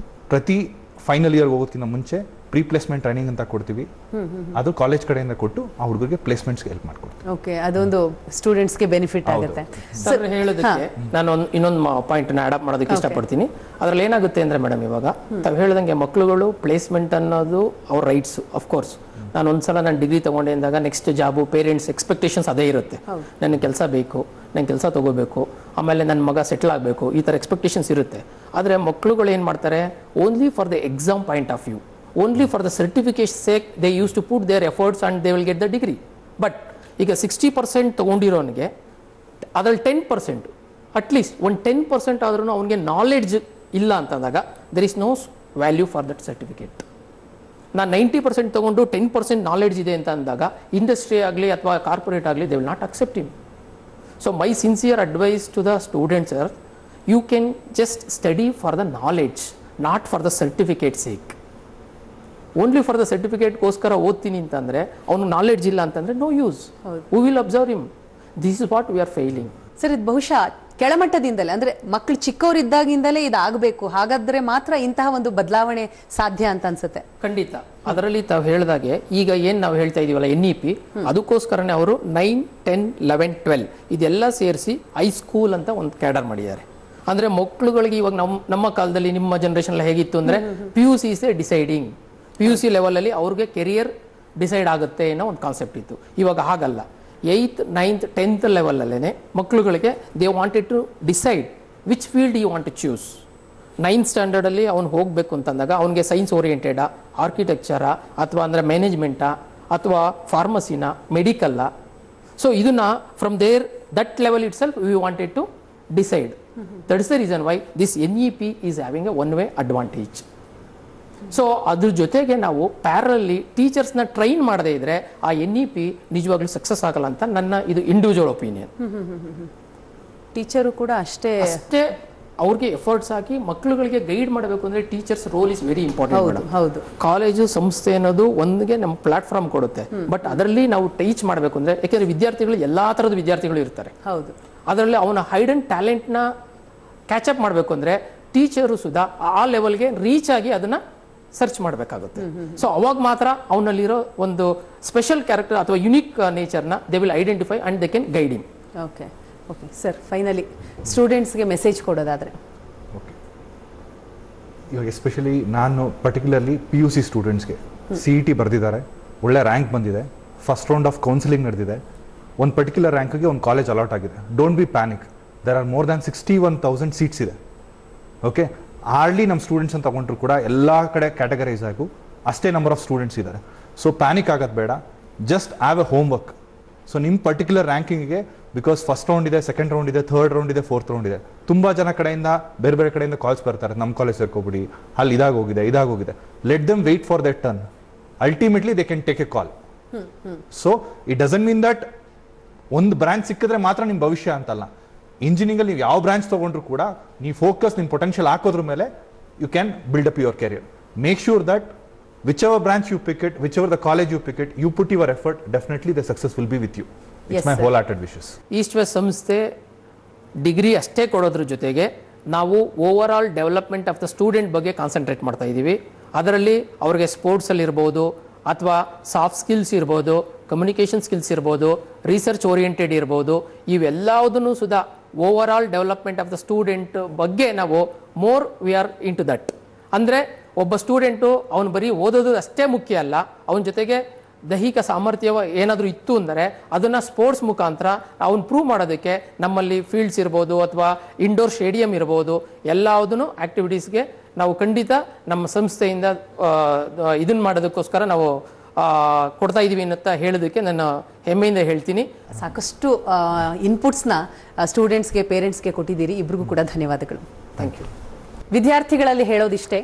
ಪ್ರತಿ ಫೈನಲ್ ಇಯರ್ ಹೋಗೋದಕ್ಕಿಂತ ಮುಂಚೆ ಪ್ರೀ ಪ್ಲೇಸ್ಮೆಂಟ್ ಟ್ರೈನಿಂಗ್ ಅಂತ ಕೊಡ್ತೀವಿ. ಅದು ಕಾಲೇಜ್ ಕಡೆಯಿಂದ ಕೊಟ್ಟು ಆ ಹುಡುಗರಿಗೆ ಪ್ಲೇಸ್ಮೆಂಟ್ಸ್ಗೆ ಹೆಲ್ಪ್ ಮಾಡ್ಕೊಡ್ತೀವಿ. ಓಕೆ, ಅದೊಂದು ಸ್ಟೂಡೆಂಟ್ಸ್ಗೆ ಬೆನಿಫಿಟ್ ಆಗುತ್ತೆ. ಸರ್ ಹೇಳೋದಕ್ಕೆ ನಾನು ಇನ್ನೊಂದು ಪಾಯಿಂಟ್ ಆಡ್ ಅಪ್ ಮಾಡೋದಕ್ಕೆ ಇಷ್ಟಪಡ್ತೀನಿ. ಅದ್ರಲ್ಲಿ ಏನಾಗುತ್ತೆ ಅಂದ್ರೆ ಮೇಡಮ್, ಇವಾಗ ತಾವು ಹೇಳ್ದಂಗೆ ಮಕ್ಕಳುಗಳು ಪ್ಲೇಸ್ಮೆಂಟ್ ಅನ್ನೋದು ಅವ್ರ ರೈಟ್ಸ್. ಅಫ್ಕೋರ್ಸ್ ನಾನು ಒಂದ್ಸಲ ನಾನು ಡಿಗ್ರಿ ತಗೊಂಡೆ ಅಂದಾಗ ನೆಕ್ಸ್ಟ್ ಜಾಬು, ಪೇರೆಂಟ್ಸ್ ಎಕ್ಸ್ಪೆಕ್ಟೇಷನ್ಸ್ ಅದೇ ಇರುತ್ತೆ. ನನಗೆ ಕೆಲಸ ಬೇಕು, ನಂಗೆ ಕೆಲಸ ತಗೋಬೇಕು, ಆಮೇಲೆ ನನ್ನ ಮಗ ಸೆಟ್ಲ್ ಆಗಬೇಕು, ಈ ಥರ ಎಕ್ಸ್ಪೆಕ್ಟೇಷನ್ಸ್ ಇರುತ್ತೆ. ಆದರೆ ಮಕ್ಕಳುಗಳು ಏನು ಮಾಡ್ತಾರೆ, only for the exam point of view, only for the certification sake they used to put their efforts and they will get the degree. But ಈಗ 60% ತಗೊಂಡಿರೋನಿಗೆ ಅದ್ರಲ್ಲಿ 10%, ಅಟ್ಲೀಸ್ಟ್ ಒಂದು 10% ಆದ್ರೂ ಅವನಿಗೆ ನಾಲೆಡ್ಜ್ ಇಲ್ಲ ಅಂತಂದಾಗ there is no value for that certificate. ನಾನು 90% ತಗೊಂಡು 10% ನಾಲೆಡ್ಜ್ ಇದೆ ಅಂತ ಅಂದಾಗ ಇಂಡಸ್ಟ್ರಿ ಆಗಲಿ ಅಥವಾ ಕಾರ್ಪೊರೇಟ್ ಆಗಲಿ they will not accept him. So my sincere advice to the students are, you can just study for the knowledge, not for the certificate sake. Only for the ಸರ್ಟಿಫಿಕೇಟ್ಗೋಸ್ಕರ ಓದ್ತೀನಿ ಅಂತಂದ್ರೆ ಅವನು ನಾಲೆಡ್ಜ್ ಇಲ್ಲ ಅಂತಂದ್ರೆ no use. We will observe him. This is what we are failing. Sir, ಇದು ಬಹುಶಃ ಕೆಳಮಟ್ಟದಿಂದಲೇ, ಅಂದ್ರೆ ಮಕ್ಕಳು ಚಿಕ್ಕವರಿದ್ದಾಗಿಂದಲೇ ಇದಾಗಬೇಕು, ಹಾಗಾದ್ರೆ ಮಾತ್ರ ಇಂತಹ ಒಂದು ಬದಲಾವಣೆ ಸಾಧ್ಯ ಅಂತ ಅನ್ಸುತ್ತೆ. ಖಂಡಿತ. ಅದರಲ್ಲಿ ತಾವು ಹೇಳಿದಾಗೆ ಈಗ ಏನ್ ನಾವು ಹೇಳ್ತಾ ಇದೀವಲ್ಲ NEP, ಅದಕ್ಕೋಸ್ಕರನೇ ಅವರು 9, 10, 11, 12 ಇದೆಲ್ಲ ಸೇರಿಸಿ ಹೈಸ್ಕೂಲ್ ಅಂತ ಒಂದು ಕ್ಯಾಡರ್ ಮಾಡಿದ್ದಾರೆ. ಅಂದ್ರೆ ಮಕ್ಕಳುಗಳಿಗೆ ಇವಾಗ ನಮ್ಮ ಕಾಲದಲ್ಲಿ, ನಿಮ್ಮ ಜನರೇಷನ್ ಹೇಗಿತ್ತು ಅಂದ್ರೆ PUC is A deciding. PUC ಲೆವೆಲಲ್ಲಿ ಅವ್ರಿಗೆ ಕೆರಿಯರ್ ಡಿಸೈಡ್ ಆಗುತ್ತೆ ಅನ್ನೋ ಒಂದು ಕಾನ್ಸೆಪ್ಟ್ ಇತ್ತು. ಇವಾಗ ಹಾಗಲ್ಲ. 8th, 9th, 10th ಲೆವೆಲಲ್ಲೇ ಮಕ್ಕಳುಗಳಿಗೆ they wanted to decide which field you want to choose. 9th ಸ್ಟ್ಯಾಂಡರ್ಡಲ್ಲಿ ಅವ್ನು ಹೋಗಬೇಕು ಅಂತಂದಾಗ ಅವನಿಗೆ ಸೈನ್ಸ್ ಓರಿಯೆಂಟೆಡಾ, ಆರ್ಕಿಟೆಕ್ಚರಾ, ಅಥವಾ ಅಂದರೆ ಮ್ಯಾನೇಜ್ಮೆಂಟಾ, ಅಥವಾ ಫಾರ್ಮಸಿನಾ, ಮೆಡಿಕಲ್ಲಾ. ಸೊ ಇದನ್ನ from there that level itself we wanted to decide. That is the reason why this NEP is having a one way advantage. So ಅದ್ರ ಜೊತೆಗೆ ನಾವು ಪ್ಯಾರಲಲ್ಲಿ ಟೀಚರ್ಸ್ನ ಟ್ರೈನ್ ಮಾಡದೇ ಇದ್ರೆ ಆ NEP ನಿಜವಾಗ್ಲೂ ಸಕ್ಸಸ್ ಆಗಲ್ಲ ಅಂತ ನನ್ನ ಇದು ಇಂಡಿವಿಜುವಲ್ ಒಪಿನಿಯನ್. ಟೀಚರು ಕೂಡ ಅಷ್ಟೇ ಅವ್ರಿಗೆ ಎಫರ್ಟ್ಸ್ ಹಾಕಿ ಮಕ್ಕಳುಗಳಿಗೆ ಗೈಡ್ ಮಾಡಬೇಕು ಅಂದ್ರೆ teachers role is very important. ಹೌದು. ಕಾಲೇಜು ಸಂಸ್ಥೆ ಅನ್ನೋದು ಒಂದಿಗೆ ನಮ್ಮ ಪ್ಲಾಟ್ಫಾರ್ಮ್ ಕೊಡುತ್ತೆ, ಬಟ್ ಅದರಲ್ಲಿ ನಾವು ಟೀಚ್ ಮಾಡಬೇಕು ಅಂದ್ರೆ, ಯಾಕೆಂದ್ರೆ ವಿದ್ಯಾರ್ಥಿಗಳು ಎಲ್ಲಾ ತರದ ವಿದ್ಯಾರ್ಥಿಗಳು ಇರ್ತಾರೆ. ಹೌದು. ಅದರಲ್ಲಿ ಅವನ ಹೈಡನ್ ಟ್ಯಾಲೆಂಟ್ ನ ಕ್ಯಾಚ್ ಅಪ್ ಮಾಡಬೇಕು ಅಂದ್ರೆ ಟೀಚರು ಸುಧಾ ಆ ಲೆವೆಲ್ಗೆ ರೀಚ್ ಆಗಿ ಅದನ್ನ ಸರ್ಚ್ ಮಾಡಬೇಕಾಗುತ್ತೆ. ಸೊ ಅವಾಗ ಮಾತ್ರ ಅವನಲ್ಲಿರೋ ಒಂದು ಸ್ಪೆಷಲ್ ಕ್ಯಾರೆಕ್ಟರ್ ಅಥವಾ ಯುನಿಕ್ ನೇಚರ್ನ they will identify and they can guide him. Okay sir, finally ಸ್ಟೂಡೆಂಟ್ಸ್ಗೆ ಮೆಸೇಜ್ ಕೊಡೋದಾದ್ರೆ. ಓಕೆ, ಇವಾಗ ಎಸ್ಪೆಷಲಿ ನಾನು ಪರ್ಟಿಕ್ಯುಲರ್ಲಿ PUC ಸ್ಟೂಡೆಂಟ್ಸ್ಗೆ CET ಬರೆದಿದ್ದಾರೆ, ಒಳ್ಳೆ ರ್ಯಾಂಕ್ ಬಂದಿದೆ, ಫಸ್ಟ್ ರೌಂಡ್ ಆಫ್ ಕೌನ್ಸಿಲಿಂಗ್ ನಡೆದಿದೆ, ಒಂದು ಪರ್ಟಿಕ್ಯುಲರ್ ರ್ಯಾಂಕ್ಗೆ ಒಂದು ಕಾಲೇಜ್ ಅಲಾಟ್ ಆಗಿದೆ. Don't be panic, there are more than 61,000 seats ಇದೆ. ಓಕೆ, ಹಾರ್ಡ್ಲಿ ನಮ್ಮ ಸ್ಟೂಡೆಂಟ್ಸ್ ಅಂತ ತಗೊಂಡ್ರು ಕೂಡ ಎಲ್ಲ ಕಡೆ ಕ್ಯಾಟಗರೈಸ್ ಆಗು ಅಷ್ಟೇ ನಂಬರ್ ಆಫ್ ಸ್ಟೂಡೆಂಟ್ಸ್ ಇದ್ದಾರೆ. ಸೊ ಪ್ಯಾನಿಕ್ ಆಗೋದು ಬೇಡ, just have a homework. So ನಿಮ್ಮ ಪರ್ಟಿಕ್ಯುಲರ್ ರ್ಯಾಂಕಿಂಗ್ಗೆ, ಬಿಕಾಸ್ ಫಸ್ಟ್ ರೌಂಡ್ ಇದೆ, ಸೆಕೆಂಡ್ ರೌಂಡ್ ಇದೆ, ಥರ್ಡ್ ರೌಂಡ್ ಇದೆ, ಫೋರ್ತ್ ರೌಂಡ್ ಇದೆ, ತುಂಬ ಜನ ಕಡೆಯಿಂದ ಬೇರೆ ಬೇರೆ ಕಡೆಯಿಂದ ಕಾಲ್ಸ್ ಬರ್ತಾರೆ, ನಮ್ಮ ಕಾಲೇಜ್ ಸೇರ್ಕೊಬಿಡಿ, ಅಲ್ಲಿ ಇದಾಗೋಗಿದೆ. Let them wait for that turn. Ultimately they can take a call. So it doesn't mean that ಒಂದು ಬ್ರಾಂಚ್ ಸಿಕ್ಕಿದ್ರೆ ಮಾತ್ರ ನಿಮ್ಮ ಭವಿಷ್ಯ ಅಂತಲ್ಲ. ಇಂಜಿನಿಯರಿಂಗಲ್ಲಿ ನೀವು ಯಾವ ಬ್ರಾಂಚ್ ತಗೊಂಡ್ರು ಕೂಡ ನೀವು ಫೋಕಸ್ ನಿಮ್ಮ ಪೊಟೆನ್ಷಿಯಲ್ ಹಾಕೋದ್ರ ಮೇಲೆ you can build up your career. Make sure that whichever branch you pick it, whichever the college you pick it, you put your effort, definitely the success will be with you. It's yes, my sir. wholehearted wishes. East West ಸಂಸ್ಥೆ ಡಿಗ್ರಿ ಅಷ್ಟೇ ಕೊಡೋದ್ರ ಜೊತೆಗೆ ನಾವು overall development of the student ಬಗ್ಗೆ ಕಾನ್ಸಂಟ್ರೇಟ್ ಮಾಡ್ತಾ ಇದ್ದೀವಿ. ಅದರಲ್ಲಿ ಅವ್ರಿಗೆ ಸ್ಪೋರ್ಟ್ಸಲ್ಲಿ ಇರ್ಬೋದು, ಅಥವಾ ಸಾಫ್ಟ್ ಸ್ಕಿಲ್ಸ್ ಇರ್ಬೋದು, ಕಮ್ಯುನಿಕೇಷನ್ ಸ್ಕಿಲ್ಸ್ ಇರ್ಬೋದು, ರಿಸರ್ಚ್ ಓರಿಯೆಂಟೆಡ್ ಇರ್ಬೋದು, ಇವೆಲ್ಲದನ್ನು ಸುಧಾ overall development of the student ಬಗ್ಗೆ ನಾವು more we are into that. ಅಂದರೆ ಒಬ್ಬ ಸ್ಟೂಡೆಂಟು ಅವನು ಬರೀ ಓದೋದು ಅಷ್ಟೇ ಮುಖ್ಯ ಅಲ್ಲ, ಅವನ ಜೊತೆಗೆ ದೈಹಿಕ ಸಾಮರ್ಥ್ಯ ಏನಾದರೂ ಇತ್ತು ಅಂದರೆ ಅದನ್ನು ಸ್ಪೋರ್ಟ್ಸ್ ಮುಖಾಂತರ ಅವ್ನು ಪ್ರೂವ್ ಮಾಡೋದಕ್ಕೆ ನಮ್ಮಲ್ಲಿ ಫೀಲ್ಡ್ಸ್ ಇರ್ಬೋದು, ಅಥವಾ ಇಂಡೋರ್ ಸ್ಟೇಡಿಯಂ ಇರ್ಬೋದು, ಎಲ್ಲದನ್ನು ಆಕ್ಟಿವಿಟೀಸ್ಗೆ ನಾವು ಖಂಡಿತ ನಮ್ಮ ಸಂಸ್ಥೆಯಿಂದ ಇದನ್ನು ಮಾಡೋದಕ್ಕೋಸ್ಕರ ನಾವು ಕೊಡ್ತಾ ಇದ್ದೀವಿ ಅಂತ ಹೇಳೋದಕ್ಕೆ ನನ್ನ ಹೆಮ್ಮೆಯಿಂದ ಹೇಳ್ತೀನಿ. ಸಾಕಷ್ಟು ಇನ್ಪುಟ್ಸ್ನ ಸ್ಟೂಡೆಂಟ್ಸ್ಗೆ, ಪೇರೆಂಟ್ಸ್ಗೆ ಕೊಟ್ಟಿದ್ದೀರಿ. ಇಬ್ರಿಗೂ ಕೂಡ ಧನ್ಯವಾದಗಳು. Thank you. ವಿದ್ಯಾರ್ಥಿಗಳಲ್ಲಿ ಹೇಳೋದಿಷ್ಟೇ,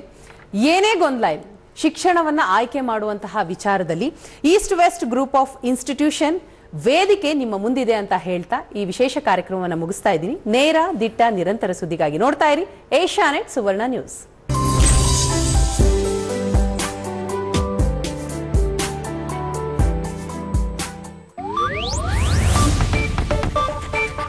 ಏನೇ ಗೊಂದಲ ಇಲ್ಲ, ಶಿಕ್ಷಣವನ್ನ ಆಯ್ಕೆ ಮಾಡುವಂತಹ ವಿಚಾರದಲ್ಲಿ East West Group of Institution ವೇದಿಕೆ ನಿಮ್ಮ ಮುಂದಿದೆ ಅಂತ ಹೇಳ್ತಾ ಈ ವಿಶೇಷ ಕಾರ್ಯಕ್ರಮವನ್ನು ಮುಗಿಸ್ತಾ ಇದ್ದೀನಿ. ನೇರ, ದಿಟ್ಟ, ನಿರಂತರ ಸುದ್ದಿಗಾಗಿ ನೋಡ್ತಾ ಇರಿ ಏಷ್ಯಾನೆಟ್ ಸುವರ್ಣ ನ್ಯೂಸ್.